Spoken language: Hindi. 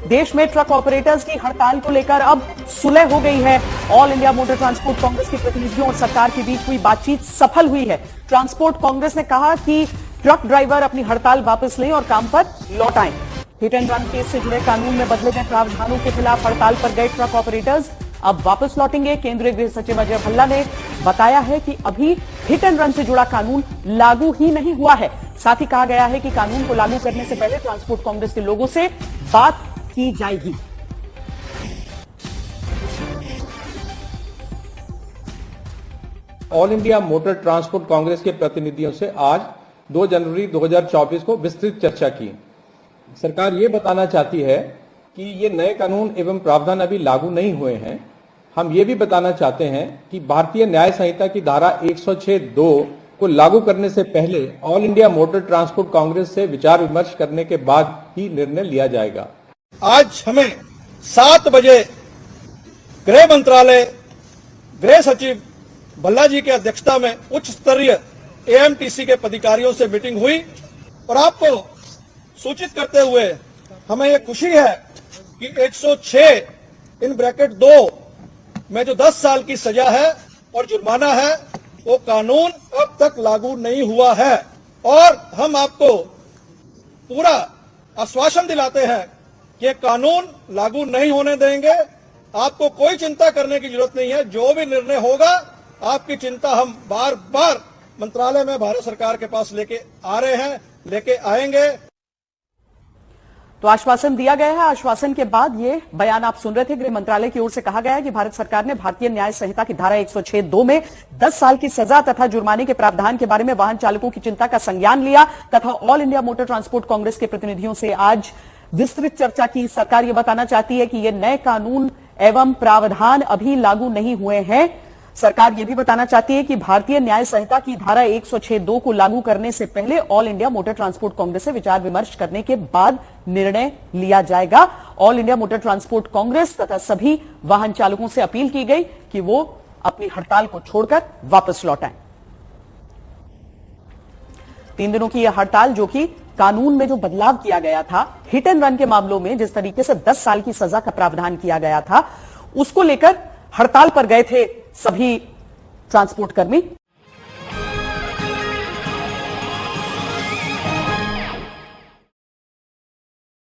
देश में ट्रक ऑपरेटर्स की हड़ताल को लेकर अब सुलह हो गई है। All India motor transport Congress के प्रतिनिधियों और सरकार के बीच हुई बातचीत सफल हुई है। ट्रांसपोर्ट कांग्रेस ने कहा कि ट्रक ड्राइवर अपनी हड़ताल वापस लें और काम पर लौट आएं। हिट एंड रन केस से जुड़े कानून में बदले गए प्रावधानों के खिलाफ हड़ताल पर गए ट्रक ऑपरेटर्स अब वापस लौटेंगे। केंद्रीय गृह सचिव अजय भल्ला ने बताया है कि अभी हिट एंड रन से जुड़ा कानून लागू ही नहीं हुआ है। साथ ही कहा गया है कि कानून को लागू करने से पहले ट्रांसपोर्ट कांग्रेस के लोगों से बात की जाएगी। All India motor transport Congress के प्रतिनिधियों से आज 2 जनवरी 2024 को विस्तृत चर्चा की। सरकार ये बताना चाहती है कि ये नए कानून एवं प्रावधान अभी लागू नहीं हुए हैं। हम ये भी बताना चाहते हैं कि भारतीय न्याय संहिता की धारा 106(2) को लागू करने से पहले all India motor transport Congress से विचार विमर्श करने के बाद ही निर्णय लिया जाएगा। आज हमें 7 बजे गृह मंत्रालय गृह सचिव भल्ला जी की अध्यक्षता में उच्च स्तरीय एएमटीसी के पदाधिकारियों से मीटिंग हुई और आपको सूचित करते हुए हमें यह खुशी है कि 106(2) में जो 10 साल की सजा है और जुर्माना है वो कानून अब तक लागू नहीं हुआ है और हम आपको पूरा आश्वासन दिलाते हैं कि ये कानून लागू नहीं होने देंगे। आपको कोई चिंता करने की जरूरत नहीं है। जो भी निर्णय होगा आपकी चिंता हम बार बार मंत्रालय में भारत सरकार के पास लेके आ रहे हैं, लेके आएंगे। तो आश्वासन दिया गया है। आश्वासन के बाद ये बयान आप सुन रहे थे। गृह मंत्रालय की ओर से कहा गया है कि भारत सरकार ने भारतीय न्याय संहिता की धारा 106(2) में 10 साल की सजा तथा जुर्माने के प्रावधान के बारे में वाहन चालकों की चिंता का संज्ञान लिया तथा all India motor transport Congress के प्रतिनिधियों से आज विस्तृत चर्चा की। सरकार ये बताना चाहती है कि ये नए कानून एवं प्रावधान अभी लागू नहीं हुए हैं। सरकार ये भी बताना चाहती है कि भारतीय न्याय संहिता की धारा 106(2) को लागू करने से पहले all India motor transport Congress से विचार विमर्श करने के बाद निर्णय लिया जाएगा। All India motor transport Congress तथा सभी वाहन चालकों से अपील की गई कि वो अपनी हड़ताल को छोड़कर वापस लौट आएं। 3 दिनों की यह हड़ताल, जो कि कानून में जो बदलाव किया गया था हिट एंड रन के मामलों में, जिस तरीके से 10 साल की सजा का प्रावधान किया गया था, उसको लेकर हड़ताल पर गए थे सभी ट्रांसपोर्ट कर्मी।